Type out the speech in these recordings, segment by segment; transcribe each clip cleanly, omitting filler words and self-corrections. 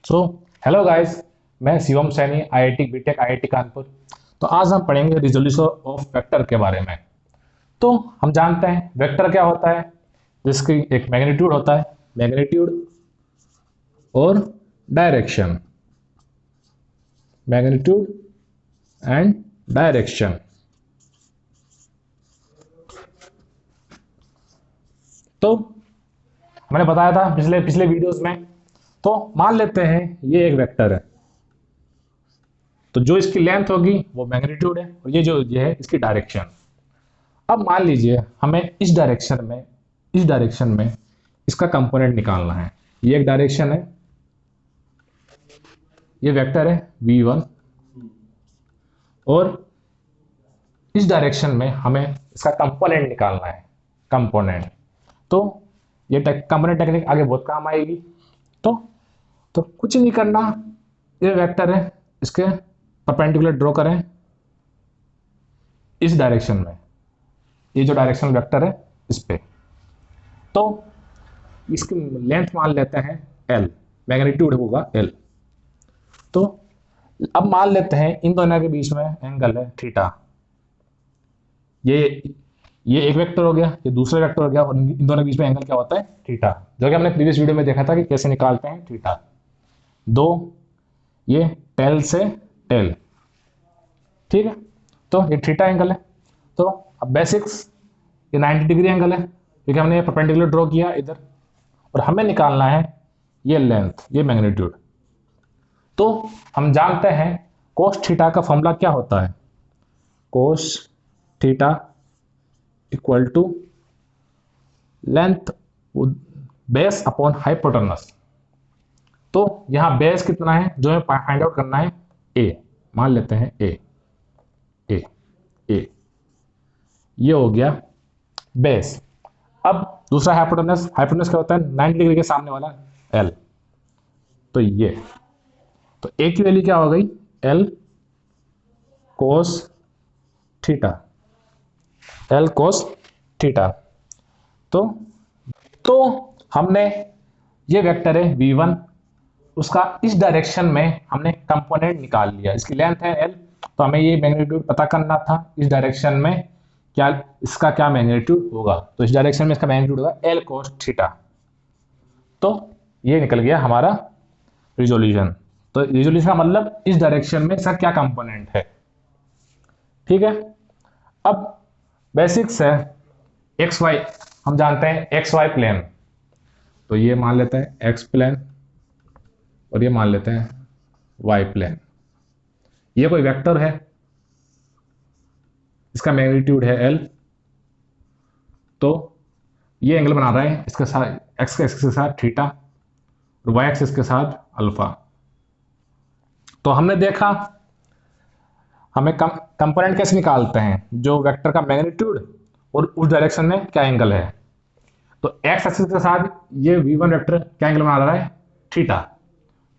सो hello guys, मैं Shivam Saini, IIT BTech, IIT Kanpur. तो आज हम पढ़ेंगे रिजोल्यूशन ऑफ वेक्टर के बारे में। तो हम जानते हैं वेक्टर क्या होता है, जिसकी एक मैग्नीट्यूड होता है, मैग्नीट्यूड और डायरेक्शन, मैग्नीट्यूड एंड डायरेक्शन। तो मैंने बताया था पिछले पिछले वीडियोस में। तो मान लेते हैं ये एक वेक्टर है, तो जो इसकी लेंथ होगी वो मैग्नीट्यूड है और ये है इसकी डायरेक्शन। अब मान लीजिए हमें इस डायरेक्शन में इसका कंपोनेंट निकालना है। ये एक डायरेक्शन है, ये वेक्टर है v1, और इस डायरेक्शन में हमें इसका कंपोनेंट निकालना है, कंपोनेंट। तो ये कंपोनेंट टेक्निक आगे बहुत काम आएगी। तो तो कुछ नहीं करना, ये वेक्टर है, इसके परपेंडिकुलर ड्रॉ करें इस डायरेक्शन में, ये जो डायरेक्शन वेक्टर है इस पे। तो इसकी लेंथ मान लेते हैं l, मैग्नीट्यूड होगा l। तो अब मान लेते हैं इन दोनों के बीच में एंगल है थीटा। ये एक वेक्टर हो गया, ये दूसरा वेक्टर हो गया, और इन दोनों के बीच में एंगल क्या होता है, थीटा, जो कि हमने प्रीवियस वीडियो में देखा था कि कैसे निकालते हैं थीटा। दो, ये टेल से टेल, ठीक है। तो ये थीटा एंगल है। तो अब बेसिक्स, ये 90 डिग्री एंगल है क्योंकि हमने परपेंडिकुलर ड्रॉ किया इधर, और हमें निकालना है ये लेंथ, ये मैग्नीट्यूड। तो हम जानते हैं कोस थीटा का फॉर्मूला क्या होता है, cos theta equal to length base upon hypotenuse. तो यहां बेस कितना है जो हमें फाइंड आउट करना है, ए, मान लेते हैं ए, ए, ए, ये हो गया बेस। अब दूसरा हाइपोटेनस, हाइपोटेनस क्या होता है, 90 डिग्री के सामने वाला एल। तो ये, तो ए की वैल्यू क्या हो गई, L cos theta, L cos theta. तो हमने, ये वेक्टर है v1, उसका इस डायरेक्शन में हमने कंपोनेंट निकाल लिया, इसकी लेंथ है l। तो हमें ये मैग्नीट्यूड पता करना था इस डायरेक्शन में क्या, इसका क्या मैग्नीट्यूड होगा। तो इस डायरेक्शन में इसका मैग्नीट्यूड होगा l कोस थीटा। तो ये निकल गया हमारा रिजोल्यूशन। तो रिजोल्यूशन का मतलब इस डायरेक्शन में इसका क्या कंपोनेंट है, ठीक है। अब बेसिक्स है एक्स वाई, हम जानते हैं एक्स वाई प्लेन। तो ये मान लेते हैं एक्स प्लेन और ये मान लेते हैं वाई प्लेन। ये कोई वेक्टर है, इसका मैग्नीट्यूड है एल। तो ये एंगल बना रहा है इसके साथ, एक्स एक्सिस के साथ थीटा और वाई एक्सिस के साथ अल्फा। तो हमने देखा हमें कंपोनेंट कैसे निकालते हैं, जो वेक्टर का मैग्नीट्यूड और उस डायरेक्शन में क्या एंगल है। तो एक्स एक्सिस के साथ ये v1 वेक्टर क्या एंगल बना रहा है, थीटा।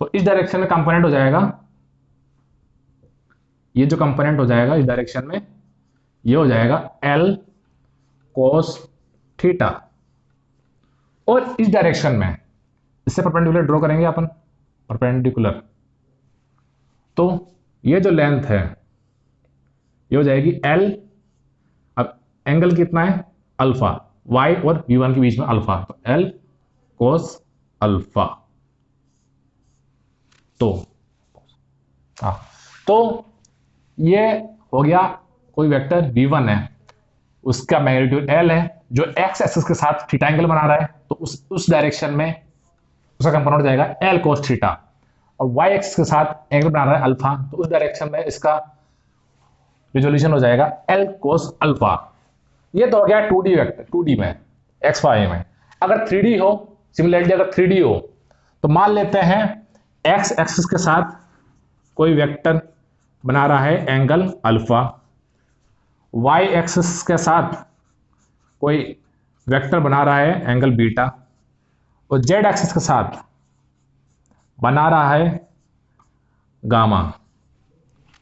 तो इस डायरेक्शन में कंपोनेंट हो जाएगा, ये जो कंपोनेंट हो जाएगा इस डायरेक्शन में, ये हो जाएगा l कोस थीटा। और इस डायरेक्शन में इससे परपेंडिकुलर ड्रॉ करेंगे अपन, परपेंडिकुलर। तो ये जो लेंथ है ये हो जाएगी l। अब एंगल कितना है, अल्फा, y और v1 के बीच में अल्फा, तो l कोस अल्फा। तो ये हो गया, कोई वेक्टर v1 है, उसका मैग्नीट्यूड l है, जो x एक्सिस के साथ थीटा एंगल बना रहा है। तो उस डायरेक्शन में उसका कंपोनेंट हो जाएगा l कोस थीटा, और y एक्सिस के साथ एंगल बना रहा है अल्फा, तो उस डायरेक्शन में इसका रिजोल्यूशन हो जाएगा l कोस अल्फा। ये तो हो गया 2D वेक्टर, 2D में, एक्स वाई में। अगर 3D हो, सिमिलरली अगर 3D हो, तो मान लेते हैं x एक्सिस के साथ कोई वेक्टर बना रहा है एंगल अल्फा, y एक्सिस के साथ कोई वेक्टर बना रहा है एंगल बीटा, और z एक्सिस के साथ बना रहा है गामा।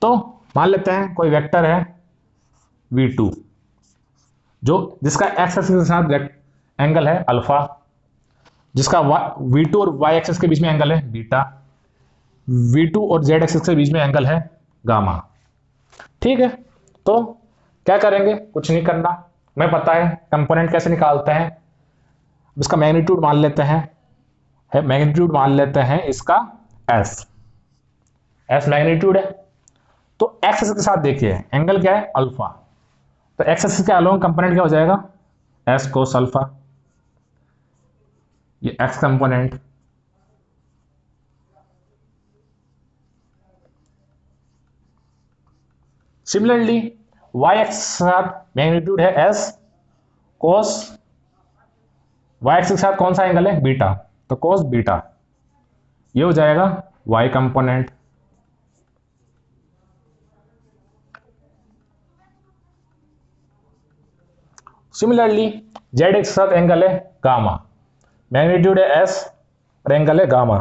तो मान लेते हैं कोई वेक्टर है v2, जिसका x एक्सिस के साथ एंगल है अल्फा, जिसका v2 और y एक्सिस के बीच में एंगल है बीटा, V2 और Z एक्सिस के बीच में एंगल है गामा। ठीक है, तो क्या करेंगे, कुछ नहीं करना, मैं पता है कंपोनेंट कैसे निकालते हैं। इसका मैग्नीट्यूड मान लेते हैं, मैग्नीट्यूड मान लेते हैं इसका S, S मैग्नीट्यूड है। तो एक्स एक्सिस के साथ देखिए एंगल क्या है, अल्फा, तो एक्स एक्सिस के अलोंग कंपोनेंट क्या हो जाएगा, S कोस अल्फा, ये x component. Similarly y x के साथ मैग्नीट्यूड है S कोस, वाई एक्स के साथ कौन सा एंगल है, बीटा, तो कोस बीटा, ये हो जाएगा y component. Similarly z x के साथ एंगल है गामा, मैग्नीट्यूड है S और एंगल है गामा,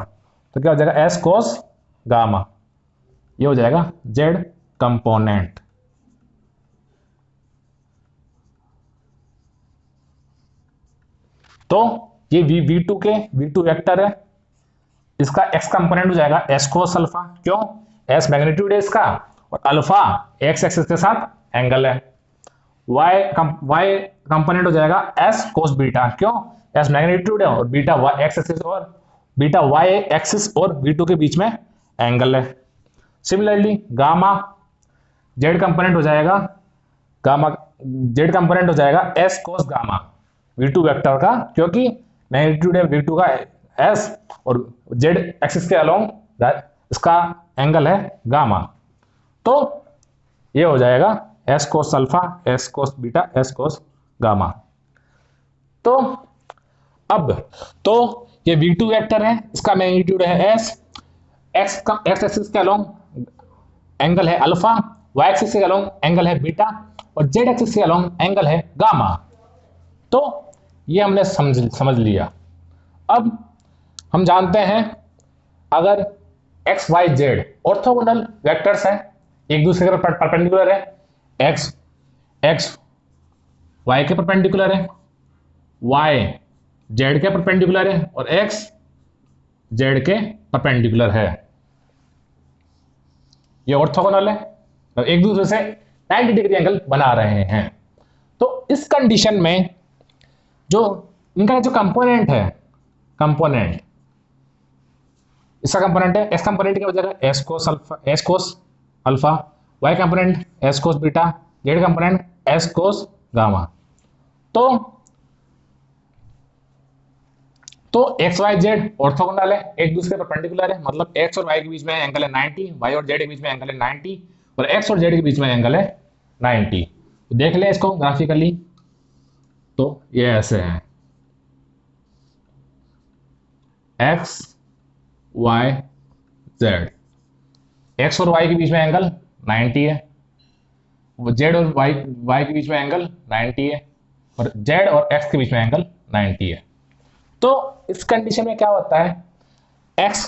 तो क्या हो जाएगा S कोस गामा, ये हो जाएगा जेड कंपोनेंट। तो ये V2 के V2 वेक्टर है, इसका x कंपोनेंट हो जाएगा S कोस अल्फा, क्यों, S मैग्नीट्यूड है इसका और अल्फा x एक्सिस के साथ एंगल है। y कंपोनेंट हो जाएगा S कोस बीटा, क्यों, S मैग्नीट्यूड है और बीटा y एक्सिस और बीटा y एक्सिस और V2 के बीच में एंगल है। सिमिलरली गामा जेड कंपोनेंट हो जाएगा, गामा जेड कंपोनेंट हो जाएगा S cos gamma V2 vector का, क्योंकि मैग्नीट्यूड है V2 का S और जेड एक्सिस के अलोंग इसका एंगल है गामा, तो ये हो जाएगा S cos alpha, S cos beta, S कोस गामा। तो अब तो ये V2 वेक्टर है, इसका मैग्नीट्यूड है S, एक्स एक्सिस के अलोंग एंगल है अल्फा, y एक्सिस के अलोंग एंगल है बीटा और z एक्सिस के अलोंग एंगल है गामा। तो ये हमने समझ लिया। अब हम जानते हैं अगर x y z orthogonal vectors हैं, एक दूसरे के परपेंडिकुलर है, x y के परपेंडिकुलर है, y z के परपेंडिकुलर है और x z के परपेंडिकुलर है, ये ऑर्थोगोनल है, एक दूसरे से 90 डिग्री एंगल बना रहे हैं। तो इस कंडीशन में जो इनका जो कंपोनेंट है, कंपोनेंट इसका कंपोनेंट है, एक्स कंपोनेंट क्या हो जाएगा, s cos alpha, y component s cos beta, z component s cos gamma. तो एक्स वाई जेड ऑर्थोगोनल है, एक दूसरे पर परपेंडिकुलर है, मतलब एक्स और वाई के बीच में एंगल है 90, वाई और जेड के बीच में एंगल है 90 और एक्स और जेड के बीच में एंगल है 90। तो देख लें इसको ग्राफिकली, तो ये ऐसे है, एक्स वाई जेड, एक्स और वाई के बीच में एंगल 90 है, जेड और वाई के बीच में एंगल 90 है और जेड और एक्स के बीच में एंगल 90 है। तो इस कंडीशन में क्या होता है, x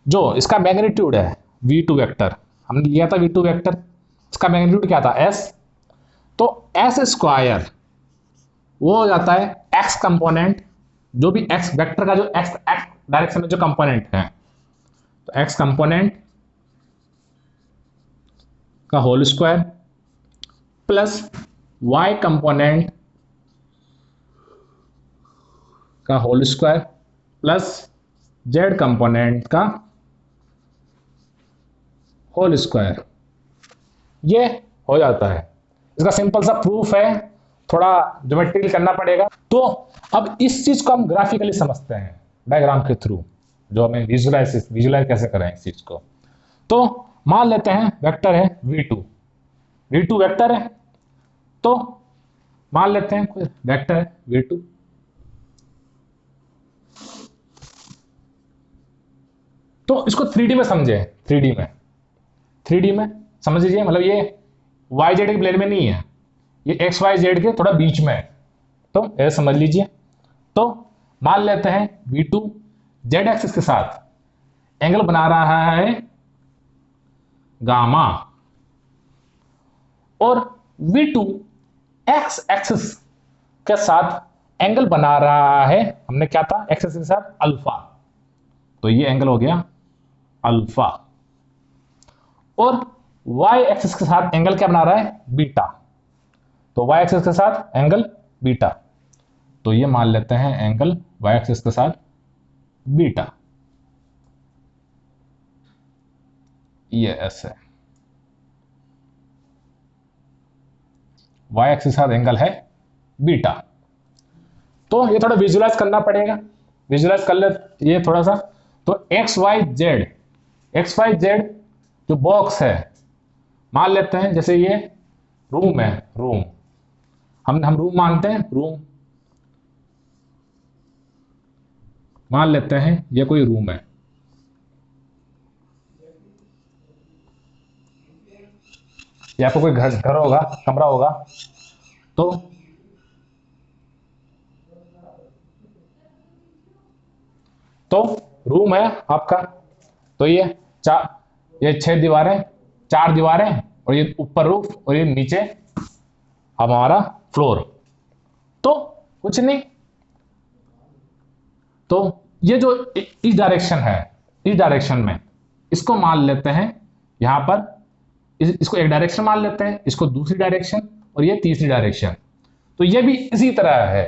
जो इसका मैग्नीट्यूड है v2 वेक्टर, हमने लिया था v2 वेक्टर, इसका मैग्नीट्यूड क्या था s, तो s स्क्वायर वो हो जाता है x कंपोनेंट, जो भी x वेक्टर का जो x डायरेक्शन में जो कंपोनेंट है, तो x कंपोनेंट का whole square plus y component का whole square plus Z component का होल स्क्वायर, ये हो जाता है। इसका सिंपल सा प्रूफ है, थोड़ा ज्योमेट्रिकल करना पड़ेगा। तो अब इस चीज को हम ग्राफिकली समझते हैं डायग्राम के थ्रू, जो हमें विजुलाइज कैसे करें इस चीज को। तो मान लेते हैं वेक्टर है v2 वेक्टर है, तो मान लेते हैं कोई वेक्टर है v2, तो इसको 3D में समझे, 3D में समझ लीजिए, मतलब ये वाई जेड के प्लेन में नहीं है, ये एक्स वाई जेड के थोड़ा बीच में है, तो ऐसे समझ लीजिए। तो मान लेते हैं v2 जेड एक्सिस के साथ एंगल बना रहा है गामा और v2 एक्स एक्सिस के साथ एंगल बना रहा है, हमने क्या था, एक्स एक्सिस के साथ अल्फा, तो ये एंगल हो गया अल्फा, और वाई एक्सिस के साथ एंगल क्या बना रहा है, बीटा। तो वाई एक्सिस के साथ एंगल बीटा, तो ये मान लेते हैं एंगल वाई एक्सिस के साथ बीटा, ये ऐसे वाई एक्सिस के साथ एंगल है बीटा। तो ये थोड़ा विजुलाइज करना पड़ेगा, विजुलाइज कर ले ये थोड़ा सा। तो एक्स वाई जेड जो बॉक्स है, मान लेते हैं जैसे ये रूम है, रूम हम रूम मानते हैं, रूम मान लेते हैं ये कोई रूम है, या आपको कोई घर होगा, कमरा होगा। तो रूम है आपका, तो ये ये 6 दीवारें, 4 दीवारें, और ये ऊपर रूफ, और ये नीचे हमारा फ्लोर। तो कुछ नहीं, तो ये जो इस डायरेक्शन है, इस डायरेक्शन में इसको मान लेते हैं यहां पर, इसको एक डायरेक्शन मान लेते हैं, इसको दूसरी डायरेक्शन, और ये तीसरी डायरेक्शन। तो ये भी इसी तरह है,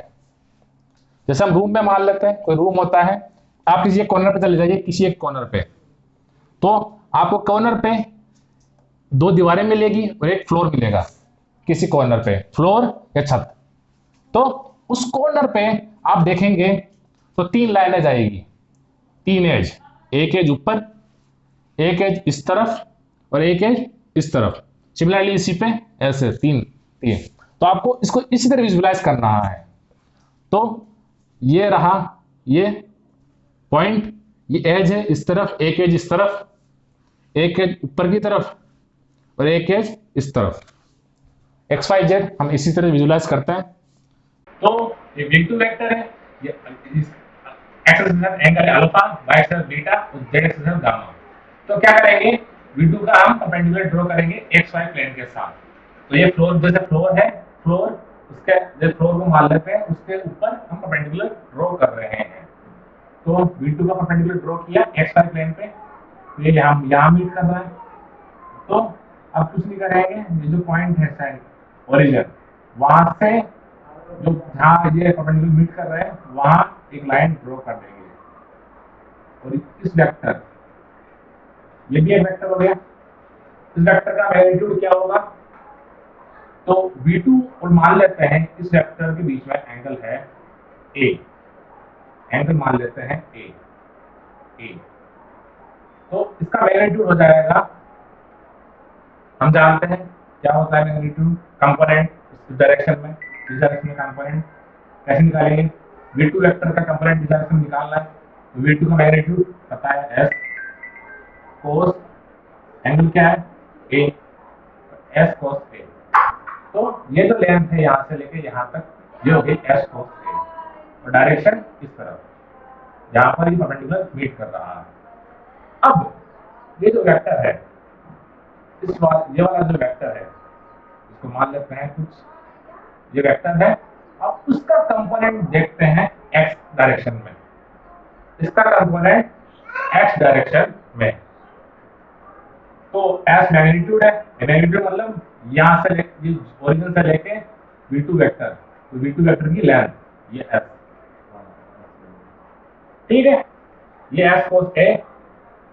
जैसे हम रूम में मान लेते हैं, कोई रूम होता है, आप किसी एक कॉर्नर पे चले जाइए, किसी एक कॉर्नर पे, तो आपको कॉर्नर पे 2 दीवारें मिलेगी और एक फ्लोर मिलेगा, किसी कॉर्नर पे फ्लोर या छत। तो उस कॉर्नर पे आप देखेंगे तो 3 लाइनें जाएगी, 3 एज, एक एज ऊपर, एक एज इस तरफ, और एक एज इस तरफ। सिमिलरली इसी पे ऐसे 3 3। तो आपको इसको इसी तरह विजुलाइज करना है। तो ये रहा, ये पॉइंट, ये एज है इस तरफ, एक एज इस तरफ, एक एज ऊपर की तरफ, और एक एज इस तरफ। एक्स वाई जेड हम इसी तरह विजुलाइज करते हैं। तो ये v2 वेक्टर है, ये एक्स एक्सिस एंगल है अल्फा, वाई एक्सिस बीटा, और जेड एक्सिस गामा। तो क्या करेंगे, v2 का हम परपेंडिकुलर ड्रॉ करेंगे एक्स वाई प्लेन के साथ। तो ये फ्लोर, जैसे फ्लोर है, फ्लोर उसके जैसे फ्लोर को मान लेते हैं, उसके ऊपर हम परपेंडिकुलर ड्रॉ कर रहे हैं। तो v2 का परपेंडिकुलर ड्रॉ किया एक्स वाई प्लेन पे, तो ये यहाँ मीट कर रहा है। तो अब कुछ नहीं करेंगे, ये जो पॉइंट है साइड ओरिजिन, वहां से जो जहाँ ये परपेंडिकुलर मीट कर रहे हैं, वहां एक लाइन ड्रॉ कर देंगे, और इस वेक्टर, ये भी एक वेक्टर हो गया, इस वेक्टर का मैग्नीट्यूड क्या होगा, तो v2, और मान लेते हैं इस वेक्टर के बीच में एंगल है a, एंगल मान लेते हैं a, तो इसका मैग्नीट्यूड हो जाएगा, हम जानते हैं क्या होता है मैग्नीट्यूड, कंपोनेंट इस डायरेक्शन में, इस डायरेक्शन में कंपोनेंट कैसे निकालेंगे, v2 वेक्टर का कंपोनेंट इस डायरेक्शन में निकालना है। तो v2 का मैग्नीट्यूड पता है s cos, एंगल क्या है a, s cos a। तो ये जो लेंथ है यहाँ से लेके यहाँ तक, ये हो गई s cos a, और डायरेक्शन इस तरफ, जहाँ पर ये परपेंडिकुलर मीट कर रहा है। अब ये जो वेक्टर है, ये वाला जो वेक्टर है, इसको मान लेते हैं कुछ, ये वेक्टर है। अब उसका कंपोनेंट देखते हैं x डायरेक्शन में, इसका कंपोनेंट x डायरेक्शन में। तो s मैग्नीट्यूड है, मैग्नीट्यूड मतलब यहाँ से ओरिजिन से लेके v2 वेक्टर, तो v2 वेक्टर की लेंथ, ये s, ठीक है, ये s cos a,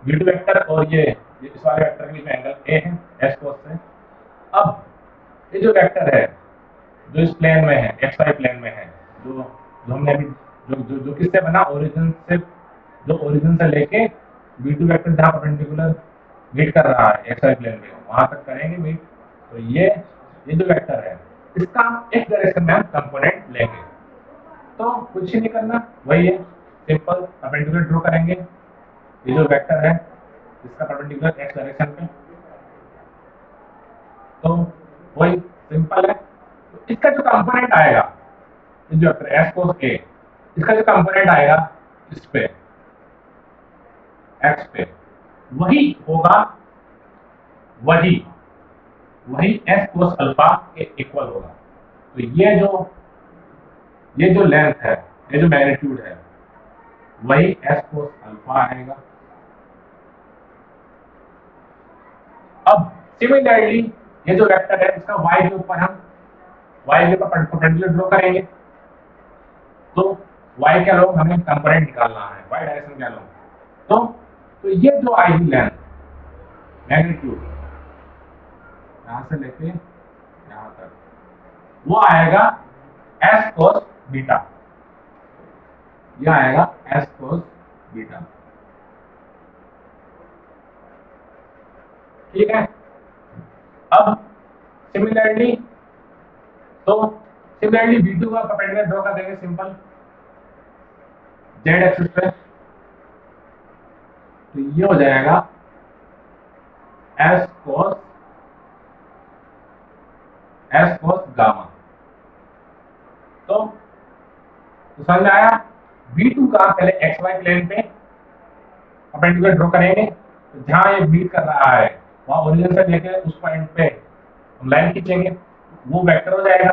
v2 vector, और ये इस वाले वेक्टर के बीच में एंगल a है, s cos से। अब ये जो वेक्टर है, जो इस प्लेन में है, एक्स वाई प्लेन में है, जो हमने अभी जो किससे बना, ओरिजिन से, जो ओरिजिन से लेके v2 वेक्टर जहाँ परपेंडिकुलर मीट कर रहा है एक्स वाई प्लेन में, वहां तक करेंगे मीट। तो ये जो वेक्टर है, इसका एक डायरेक्शन में हम कंपोनेंट लेंगे। तो कुछ ही नहीं करना, वही है, सिंपल परपेंडिकुलर ड्रॉ करेंगे, ये जो वेक्टर है इसका परपेंडिकुलर एक्स डायरेक्शन पे, तो वही सिंपल है। इसका जो कंपोनेंट आएगा, जो वेक्टर s cos a, इसका जो कंपोनेंट आएगा इस पे x पे, वही होगा, वही s cos अल्फा के इक्वल होगा। तो ये जो लेंथ है, ये जो मैग्नीट्यूड है, वही s cos अल्फा आएगा, सिमिलरली ये जो वेक्टर है इसका y के ऊपर हम y के ऊपर परपेंडिकुलर ड्रॉ करेंगे। तो y क्या लोग हमें कंपोनेंट निकालना है, y डायरेक्शन क्या लोग। तो ये जो आएगी लेंथ मैग्नीट्यूड यहां से लेके यहां तक वो आएगा s cos बीटा, ये आएगा s cos बीटा। ठीक है। अब सिमिलरली V2 का परपेंडिकुलर ड्रॉ कर देंगे सिंपल z एक्सिस पे। तो ये हो जाएगा s cos गामा। तो समझ में आया। V2 का पहले xy प्लेन पे परपेंडिकुलर ड्रॉ करेंगे, तो जहां ये बीट कर रहा है वहां ओरिजिन से लेकर उस पॉइंट पे हम लाइन खींचेंगे, वो वेक्टर हो जाएगा।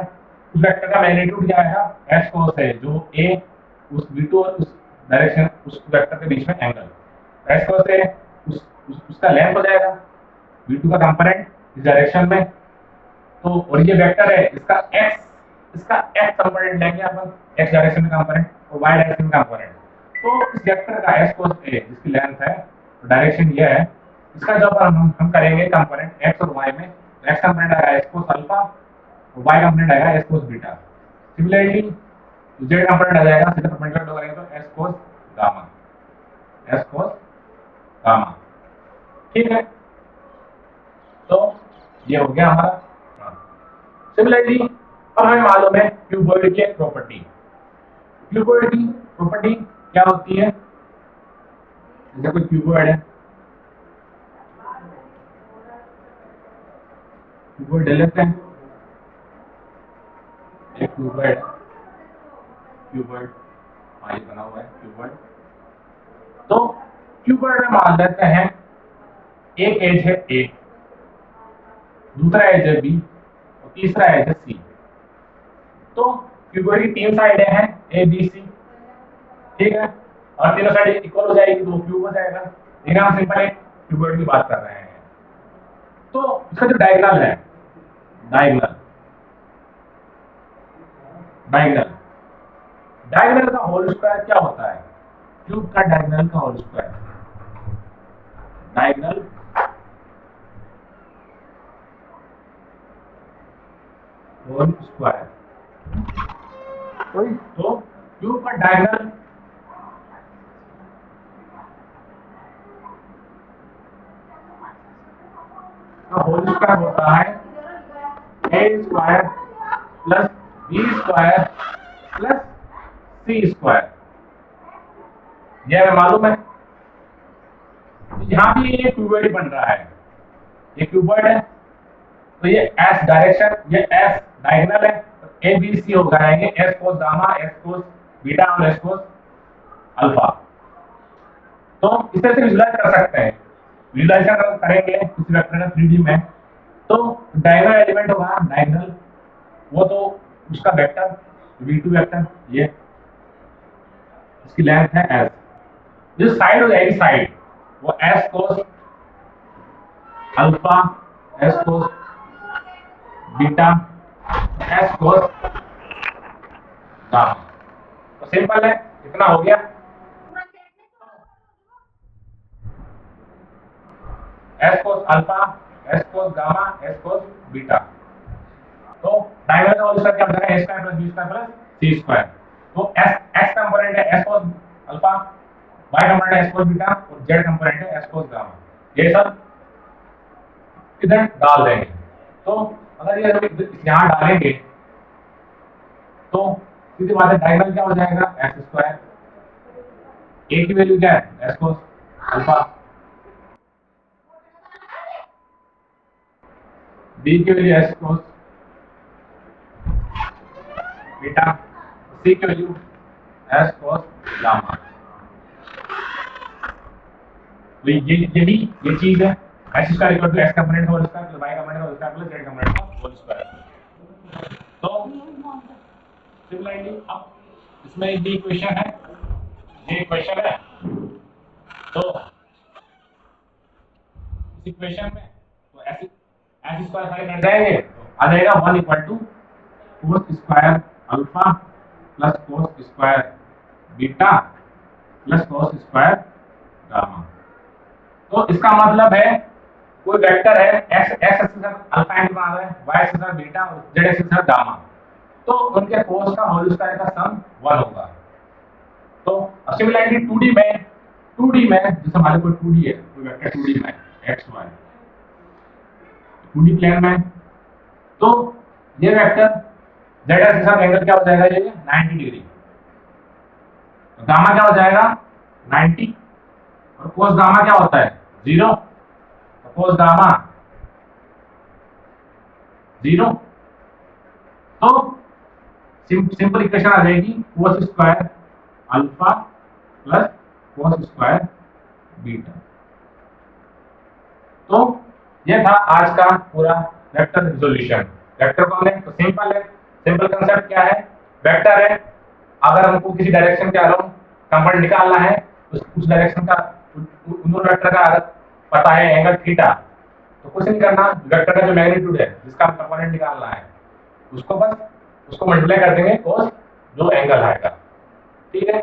उस वेक्टर का मैग्नीट्यूड क्या आएगा, s cos है, जो a उस V2 और उस डायरेक्शन उस वेक्टर के बीच में एंगल s cos है, उसका लेंथ हो जाएगा V2 का कंपोनेंट इस डायरेक्शन में। तो और ये वेक्टर है इसका x कंपोनेंट लेंगे अपन, x डायरेक्शन में कंपोनेंट और y डायरेक्शन में कंपोनेंट। तो इस वेक्टर का s cos a जिसकी लेंथ है तो डायरेक्शन ये है, इसका जब हम करेंगे कंपोनेंट x और y में, तो x कंपोनेंट आएगा s cos अल्फा और y कंपोनेंट आएगा s cos beta. Similarly z component आ जाएगा, सीधे परपेंडिकुलर ड्रॉ करेंगे तो s cos गामा। ठीक है। तो ये हो गया हमारा। सिमिलरली अब हमें मालूम है क्यूबॉइड की प्रॉपर्टी। क्यूबॉइड की प्रॉपर्टी क्या होती है, जैसे कोई क्यूबॉइड है, क्यूबॉइड ले लेते हैं, एक क्यूबॉइड ये बना हुआ है क्यूबॉइड। तो क्यूबॉइड में मान लेते हैं एक एज है a, दूसरा एज है b और तीसरा एज है c। तो क्यूबॉइड की तीन साइडें हैं a b c, ठीक है, और तीनों साइड इक्वल हो जाएगी तो क्यूब हो जाएगा। लेकिन हम सिंपल एक क्यूबॉइड की बात कर रहे हैं। तो इसका जो डायगोनल है, डायगोनल का होल स्क्वायर क्या होता है, क्यूब का डायगोनल का whole square, diagonal whole square. तो क्यूब का डायगोनल का होल स्क्वायर होता है a square plus b square plus c square. यह हमें मालूम है। यहाँ भी ये क्यूबॉइड बन रहा है, ये क्यूबॉइड है, तो ये s डायरेक्शन, ये s डायगोनल है, तो a b c हो जाएंगे s cos gamma, s cos beta और s cos अल्फा। तो इस तरह से विजुलाइज कर सकते हैं। विजुलाइजेशन करेंगे इस वेक्टर का 3D में, तो डायगोनल एलिमेंट होगा डायगोनल, वो तो उसका वेक्टर v2 वेक्टर, ये इसकी लेंथ है s। जो साइड हो जाएगी साइड, वो s cos alpha, s cos beta, s cos gamma. तो सिंपल है, इतना हो गया। s cos alpha, s cos gamma, s cos beta. तो डायगोनल का होल स्क्वायर क्या बनेगा, a square plus b square plus c square. तो x कंपोनेंट है s cos alpha, y component है s cos बीटा और z कंपोनेंट है s cos gamma. ये सब इधर डाल देंगे। तो अगर ये यहाँ डालेंगे तो सीधी बात है, डायगोनल क्या हो जाएगा x स्क्वायर, a की वैल्यू क्या है s cos अल्फा, b की value s cos beta, c की वैल्यू s cos गामा। तो ये चीज है x square equal to x component whole square plus y component whole square plus z component whole square. तो similarly अब इसमें ये इक्वेशन है, तो इस इक्वेशन में तो ऐसे एच स्क्वायर सारे कट जाएंगे तो आ जाएगा 1 equal to cos square alpha plus cos square beta plus cos square gamma. तो इसका मतलब है कोई वेक्टर है x एक्सिस पर अल्फा एंगल बना रहा है, y एक्सिस पर बीटा और z एक्सिस पर गामा, तो उनके कोस का होल स्क्वायर का सम 1 होगा। तो सिमिलरली 2D में जैसे हमारे कोई 2D है, कोई वेक्टर 2D में x y 2D प्लेन में, तो ये वेक्टर z एक्सिस के साथ एंगल क्या हो जाएगा, ये 90 डिग्री, तो गामा क्या हो जाएगा 90, और कोस गामा क्या होता है 0, तो कोस गामा 0। तो सिंपल इक्वेशन आ जाएगी कोस square alpha plus cos square beta. तो ये था आज का पूरा वेक्टर रिजोल्यूशन। वेक्टर कौन है, तो सिंपल है, सिंपल कंसेप्ट क्या है, वेक्टर है, अगर हमको किसी डायरेक्शन के अलोंग कंपोनेंट निकालना है तो उस डायरेक्शन का उन वेक्टर का अगर पता है एंगल थीटा, तो कुछ नहीं करना, वेक्टर का जो मैग्नीट्यूड है जिसका कंपोनेंट निकालना है उसको बस उसको मल्टीप्लाई कर देंगे कोस जो एंगल आएगा, ठीक है।